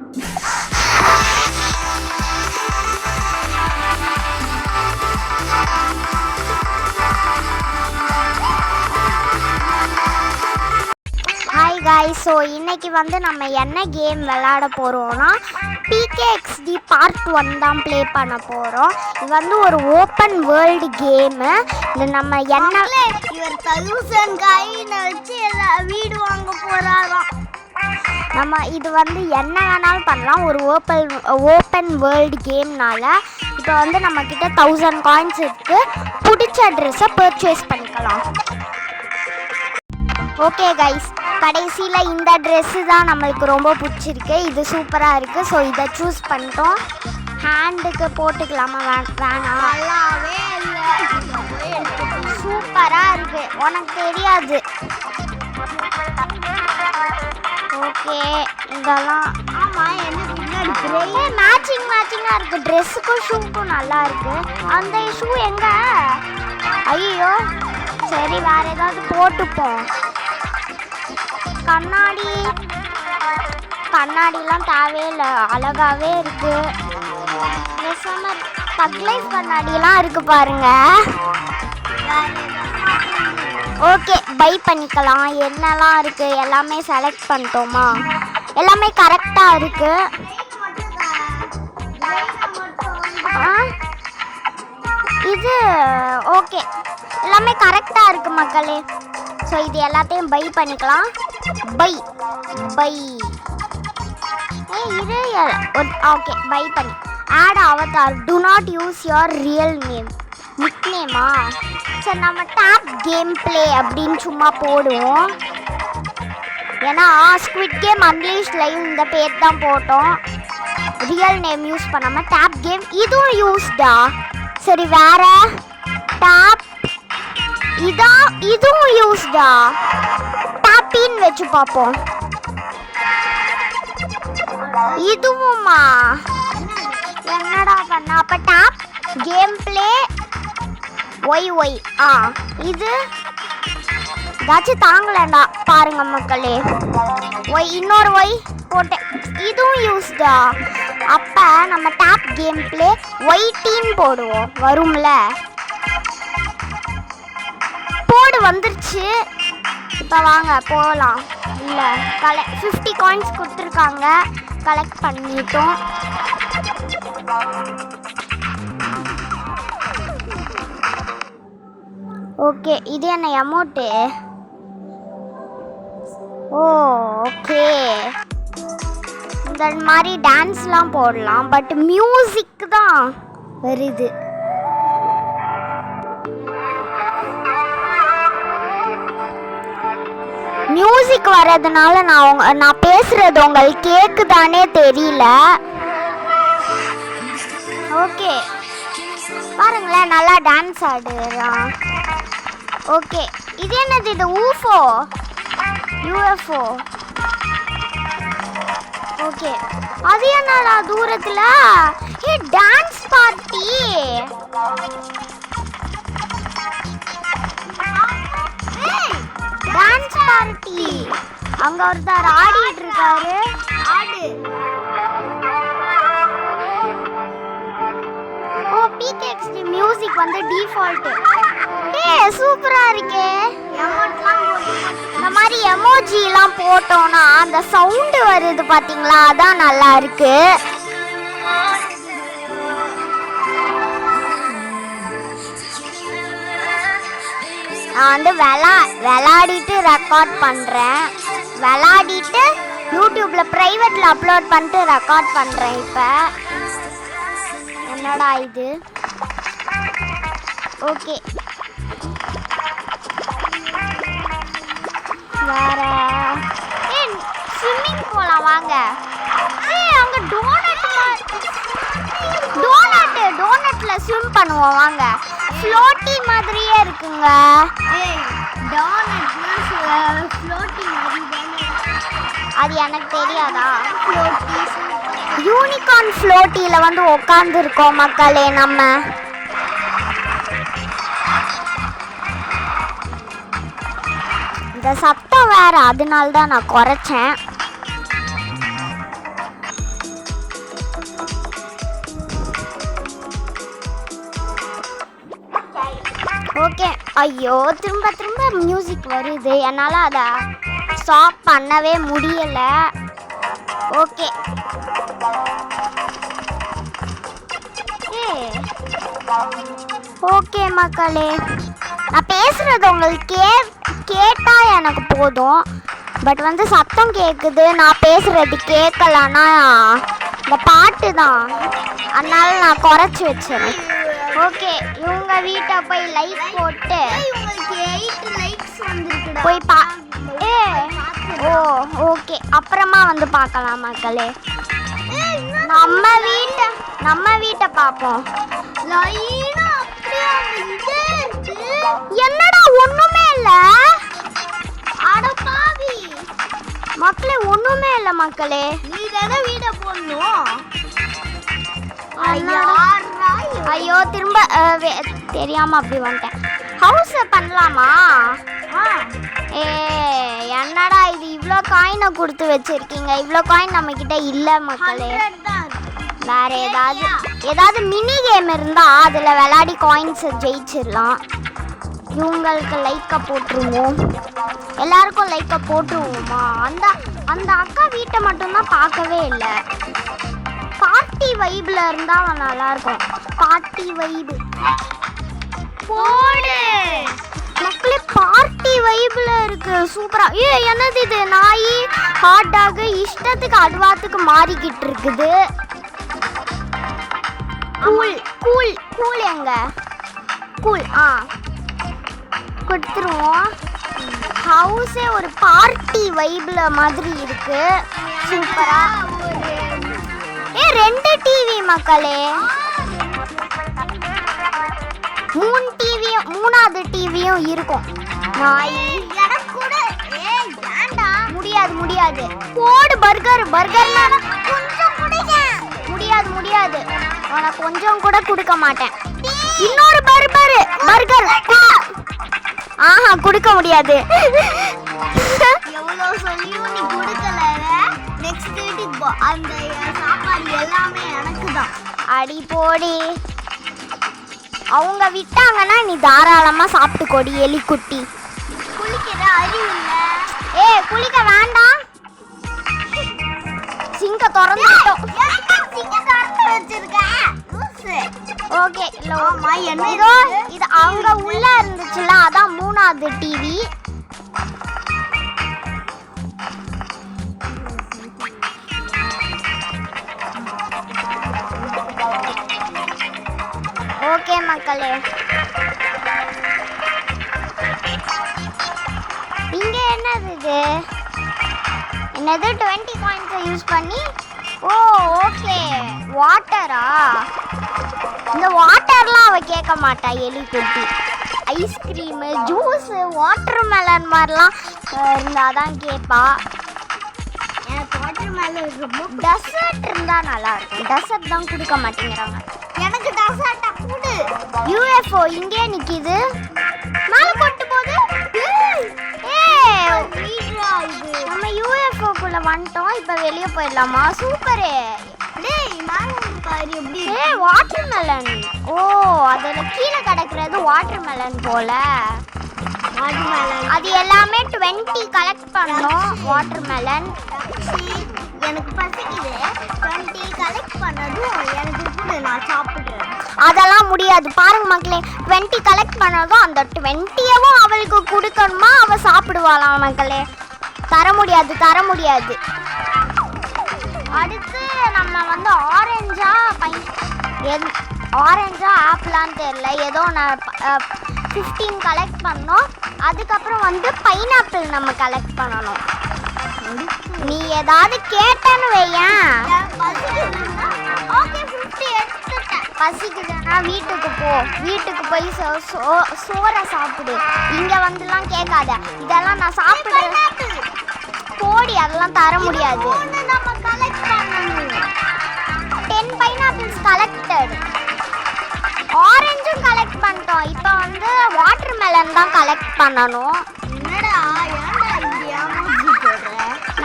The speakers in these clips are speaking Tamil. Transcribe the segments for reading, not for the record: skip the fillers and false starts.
ஹாய் காய்ஸ், ஸோ இன்றைக்கி வந்து நம்ம என்ன கேம் விளையாட போகிறோன்னா PKXD பார்ட் 1 தான் ப்ளே பண்ண போகிறோம். இது வந்து ஒரு ஓப்பன் வேர்ல்டு கேமு. இது நம்ம என்ன இவர் 1000 காயினை வச்சு வீடு வாங்க போகிறாராம். நம்ம இது வந்து என்ன வேணாலும் பண்ணலாம். ஒரு ஓப்பன் வேர்ல்டு கேம்னால இப்போ வந்து நம்மக்கிட்ட 1000 காயின்ஸ் இருக்குது. பிடிச்ச ட்ரெஸ்ஸை பர்ச்சேஸ் பண்ணிக்கலாம். ஓகே கைஸ், கடைசியில் இந்த ட்ரெஸ்ஸு தான் நம்மளுக்கு ரொம்ப பிடிச்சிருக்கு. இது சூப்பராக இருக்குது. ஸோ இதை சூஸ் பண்ணிட்டோம். ஹேண்டுக்கு போட்டுக்கலாமா? வேணாம், நல்லாவே இல்லை, சூப்பராக இருக்குது. உனக்கு தெரியாது. ஓகே, இதெல்லாம் ஆமாம். எனக்கு பின்னாடி மேட்சிங்காக இருக்குது. ட்ரெஸ்ஸுக்கும் ஷூக்கும் நல்லா இருக்குது. அந்த ஷூ எங்கே? ஐயோ, சரி வேறு ஏதாவது போட்டுப்போம். கண்ணாடிலாம் தேவையில்லை, அழகாகவே இருக்குது. பக்லைஃப் கண்ணாடிலாம் இருக்குது பாருங்க. ஓகே, பை பண்ணிக்கலாம். என்னெல்லாம் இருக்குது எல்லாமே செலக்ட் பண்ணிட்டோமா? எல்லாமே கரெக்டாக இருக்குது. இது ஓகே, எல்லாமே கரெக்டாக இருக்குது மக்களே. ஸோ இது எல்லாத்தையும் பை பண்ணிக்கலாம். பை இது ஓகே, பை பண்ணி add avatar. Do not use your real name. Nick நேமா? சரி, நம்ம டேப் கேம் ப்ளே அப்படின்னு சும்மா போடுவோம். ஏன்னா ஸ்குவிட் கேம் அன்லீஷ் லைவ் இந்த பேர் தான் போட்டோம். ரியல் நேம் யூஸ் பண்ணாமல் டேப் கேம் இதுவும் யூஸ்டா. சரி, வேற டேப் இதுவும் யூஸ்டா. டேப்பின்னு வச்சு பார்ப்போம். இதுவுமா? என்னடா பண்ண? அப்போ டேப் கேம் ப்ளே ஒய். இது ஏதாச்சும் தாங்கலண்டா பாருங்க மக்களே. இன்னொரு ஒய் போட்டேன். இதுவும் யூஸ்டா. அப்போ நம்ம டேப் கேம் ப்ளே ஒய்டின்னு போடுவோம். வரும்ல? வந்துருச்சு. இப்போ வாங்க போகலாம். இல்லை 50 காயின்ஸ் கொடுத்துருக்காங்க, கலெக்ட் பண்ணிட்டோம். ஓகே, இது என்ன அமௌண்ட்டு? ஓகே, இந்த மாதிரி டான்ஸ்லாம் போடலாம். பட் மியூசிக் தான் வருது. மியூசிக் வர்றதுனால நான் பேசுறது உங்களுக்கு கேக்குதானே தெரியல. ஓகே, பாருங்களேன், நல்லா டான்ஸ் ஆடுறான். ஓகே, இது என்னது? இது UFO. ஓகே, அது என்னடா தூரத்துல? Dance party. Dance party. அங்க ஒருத்தர் ஆடிட்டு இருக்காரு. PKXD மியூசிக் வந்து டிஃபால்ட். சூப்பரா இருக்கே. இந்த மாதிரி எமோஜிலாம் போட்டோம்னா அந்த சவுண்ட் வருது பாத்தீங்களா? அதான் நல்லா இருக்கு. நான் வந்து விளையாடிட்டு ரெக்கார்ட் பண்ணுறேன். விளையாடிட்டு யூடியூப்பில் ப்ரைவேட்டில் அப்லோட் பண்ணிட்டு ரெக்கார்ட் பண்ணுறேன். இப்போ என்னடா இது? ஓகே, வேற ஸ்விம்மிங் போகலாம் வாங்க. அங்கே டோனட்ல ஸ்விம் பண்ணுவோம் வாங்க. ஃப்ளோட்டி மாதிரியே இருக்குங்க. அது எனக்கு தெரியாதா? யூனிகார்ன் ஃப்ளோட்டியில் வந்து உட்காந்துருக்கோம் மக்களே நம்ம. இந்த சத்தம் வேற, அதனால தான் நான் குறைச்சேன். ஓகே. ஐயோ திரும்ப திரும்ப மியூசிக் வருது, என்னால் அதை ஸ்டாப் பண்ணவே முடியல. ஓகே ஓகே மக்களே, நான் பேசுறது உங்களுக்கு கேட்டா எனக்கு போதும். பட் வந்து சத்தம் கேட்குது, நான் பேசுறது கேட்கலன்னா இந்த பாட்டு தான், அதனால நான் குறைச்சி வச்சிடறேன். ஓகே, இவங்க வீட்டை போய் லைக் போட்டு போய் ஓ ஓகே, அப்புறமா வந்து பார்க்கலாம் மக்களே. நம்ம வீட்டை பார்ப்போம். என்னடா ஒண்ணுமே இல்ல மக்களே, ஒண்ணுமே இல்ல மக்களே. நீ தானே வீட போடணும். ஐயோ திரும்ப தெரியாம அப்படி வந்துட்டேன். ஹவுஸ் பண்ணலாமா? என்னடா இது இவ்வளோ காயினை கொடுத்து வச்சிருக்கீங்க? இவ்வளோ காயின் நம்ம கிட்ட இல்ல மக்களே. வேற ஏதாவது மினி கேம் இருந்தா அதுல விளையாடி காயின்ஸ் ஜெயிச்சிடலாம். இவங்களுக்கு லைக்கை போட்டுருவோம், எல்லாருக்கும் லைக்கை போட்டுருவோமா? அந்த அக்கா வீட்டை மட்டும்தான் பார்க்கவே இல்லை. பார்ட்டி வைப்ல இருந்தா நல்லா இருக்கும். பார்ட்டி வைப் போடு மக்களே, பார்ட்டி வைப்ல இருக்கு, சூப்பரா. என்னது இது? நாய் ஹாட் டாக் இஷ்டத்துக்கு அட்வாத்துக்கு மாறிக்கிட்டு இருக்குது. கூல் கூல் கூல் எங்க? கூல் கொடுத்துருவோம். ஹவுஸே ஒரு பார்ட்டி வைப்ல மாதிரி இருக்கு, சூப்பரா. 2 டிவி மக்களே, 3 டிவியும் 3வது டிவியும் இருக்கும். நாய் முடியாது போடு. பர்கர் முடியாது உனக்கு கொஞ்சம் கூட கொடுக்க மாட்டேன். இன்னொரு பர்கர் கொடுக்க முடியாது. எவ்வளவு சொல்லியும் நீ கொடுக்கல. நெக்ஸ்ட் வீட்டுக்கு போ, அந்த சாப்பாடு எல்லாமே எனக்கு தான். அடி போடி, அவங்க விட்டாங்கன்னா நீ தாராளமா சாப்பிட்டு கொடி. எலிக்குட்டி குளிக்கிற அறிவு இல்ல. குளிக்க வேண்டாம், சிங்க திறந்துட்டோம். ஓகே இது அவங்க உள்ள இருந்துச்சுல, அதான் 3வது டிவி. ஓகே மக்களே, இங்க என்னது? என்னது 20 காயின்ஸை யூஸ் பண்ணி? ஓகே வாட்டரா? இந்த வாட்டர்லாம் அவ கேட்க மாட்டா எலிக்குட்டி. ஐஸ்கிரீம் ஜூஸ் வாட்டர் மெலன் மாதிரிலாம் இருந்தாதான் கேட்பா. எனக்கு வாட்டர் மெலன் ரொம்ப. டெசர்ட் இருந்தா நல்லா இருக்கும், டெசர்ட் தான் கொடுக்க மாட்டேங்கிறாங்க. எனக்கு டெசர்ட்டா கொடு. யூஎஃப்ஓ இங்கே நிக்குது, மேல கொட்டு போகுது. நம்ம யூஎஃப்ஓக்குள்ள வந்துட்டோம், இப்ப வெளியே போயிடலாமா? சூப்பரு. Water melon. அதுல கீழே கிடக்குறது வாட்டர் மெலன் போல. அது எல்லாமே 20 கலெக்ட் பண்ணோம். வாட்டர் மெலன் எனக்கு பசிக்குது. 20 கலெக்ட் பண்ணதும் எனக்கு கூட நான் சாப்பிடுறேன். அதெல்லாம் முடியாது பாருங்க மக்களே. 20 கலெக்ட் பண்ணதும் அந்த 20வும் அவளுக்கு கொடுக்கணுமா? அவ சாப்பிடுவாளாம் மக்களே. தர முடியாது. அடுத்து நம்ம வந்து ஆரஞ்சா ஆப்பிளான்னு தெரியல, ஏதோ நான் 15 கலெக்ட் பண்ணோம். அதுக்கப்புறம் வந்து பைனாப்பிள் நம்ம கலெக்ட் பண்ணணும். நீ ஏதாவது கேட்டேன்னு வையேன். பசிக்குதுன்னா வீட்டுக்கு போய் சோறை சாப்பிடு. இங்க வந்துலாம் கேட்காத. இதெல்லாம் நான் சாப்பிடுறேன் போடி, அதெல்லாம் தர முடியாது. 10 பைனாப்பிள்ஸ் கலெக்டட். ஆரஞ்சும் கலெக்ட் பண்ணிட்டோம். இப்போ வந்து வாட்டர் மெலன் தான் கலெக்ட் பண்ணணும்.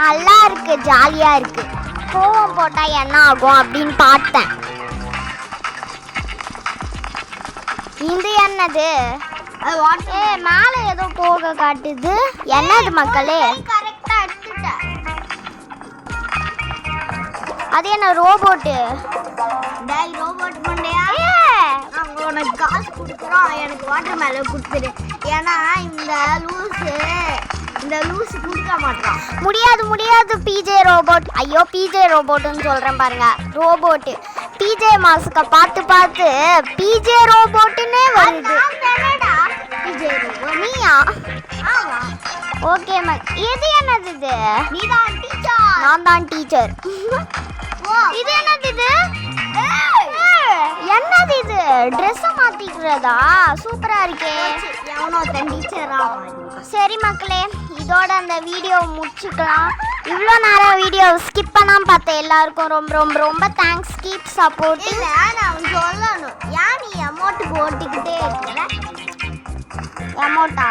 நல்லா இருக்கு, ஜாலியா இருக்கு. கோவம் போட்டா என்ன ஆகும் அப்படின்னு பார்த்தேன். இது என்னது? அது வாட்டர் ஏ மேலே ஏதோ போக காட்டுது என்னது மக்களே கரெக்டா எடுத்துட்டேன். அது என்ன ரோபோட்டு டேய் ரோபோட் மண்டையா, நாங்க உனக்கு காசு கொடுக்குறோம், எனக்கு வாட்டர் மேல கொடுத்துரு. ஏன்னா இந்த லூசு கொடுக்க மாட்டான். முடியாது முடியாது பிஜே ரோபோட். ஐயோ பிஜே ரோபோட்டுன்னு சொல்கிறேன் பாருங்க, ரோபோட்டு. பிஜே மாஸ்கை பார்த்து பார்த்து பிஜே ரோபோட்டுன்னே வருது. நீயா? ஓகே இது என்னது இது? நீதான் டீச்சர். நான் தான் டீச்சர். இது என்னது இது? என்னது இது? ட்ரெஸ்ஸை மாத்திக்கிறதா? சூப்பரா இருக்கே. எவனோ தன் டீச்சரா. சரி மக்களே, இதோட அந்த வீடியோ முடிச்சுக்கலாம். இவ்வளோ நேரம் வீடியோ ஸ்கிப் பண்ணாமல் பார்த்த எல்லாருக்கும் ரொம்ப ரொம்ப ரொம்ப தேங்க்ஸ். Keep supporting. இல்லை நான் சொல்லணும், ஏன் நீ அமௌண்ட் போட்டுக்கிட்டே இருக்கிற? அமௌண்ட்டா?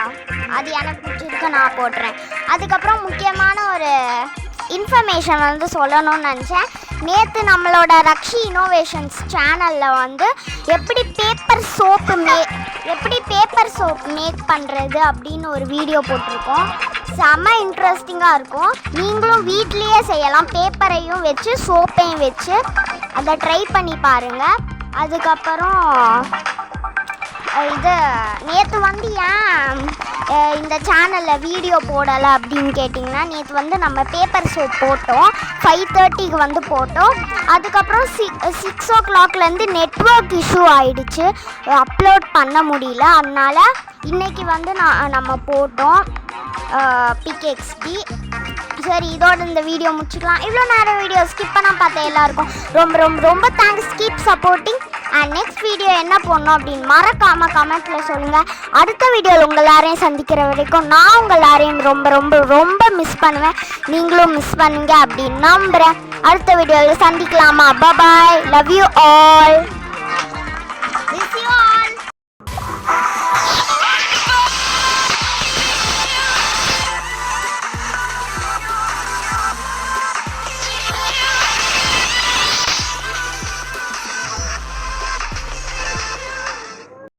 அது எனக்கு பிடிச்சிருக்கு, நான் போடுறேன். அதுக்கப்புறம் முக்கியமான ஒரு இன்ஃபர்மேஷன் வந்து சொல்லணும்னு நினச்சேன். நேற்று நம்மளோட ரக்ஷி இன்னோவேஷன்ஸ் சேனலில் வந்து எப்படி பேப்பர் சோப் மேக் பண்ணுறது அப்படின்னு ஒரு வீடியோ போட்டிருக்கோம். செம்ம இன்ட்ரெஸ்டிங்காக இருக்கும். நீங்களும் வீட்லேயே செய்யலாம், பேப்பரையும் வச்சு சோப்பையும் வச்சு அதை ட்ரை பண்ணி பாருங்கள். அதுக்கப்புறம் இது நேற்று வந்து ஏன் இந்த சேனலில் வீடியோ போடலை அப்படின்னு கேட்டிங்கன்னா, நேற்று வந்து நம்ம பேப்பர் சோப் போட்டோம், 5:30க்கு வந்து போட்டோம். அதுக்கப்புறம் 6 o'clockலேருந்து நெட்வொர்க் இஷ்யூ ஆகிடுச்சு, அப்லோட் பண்ண முடியல. அதனால் இன்றைக்கி வந்து நம்ம போட்டோம் பிகேஎக்ஸ்டி. சரி, இதோட இந்த வீடியோ முடிச்சுக்கலாம். இவ்வளோ நேரம் வீடியோ ஸ்கிப் பண்ணால் பார்த்த எல்லாருக்கும் ரொம்ப ரொம்ப ரொம்ப thanks. Keep supporting. And next video என்ன பண்ணணும் அப்படின்னு மறக்காமல் கமெண்ட்டில் சொல்லுங்கள். அடுத்த வீடியோவில் உங்கள் எல்லாரையும் சந்திக்கிற வரைக்கும் நான் உங்கள் எல்லாரையும் ரொம்ப ரொம்ப ரொம்ப மிஸ் பண்ணுவேன். நீங்களும் மிஸ் பண்ணுங்க அப்படின்னு நம்புகிறேன். அடுத்த வீடியோவில் சந்திக்கலாமா? பாய், லவ் யூ ஆல்.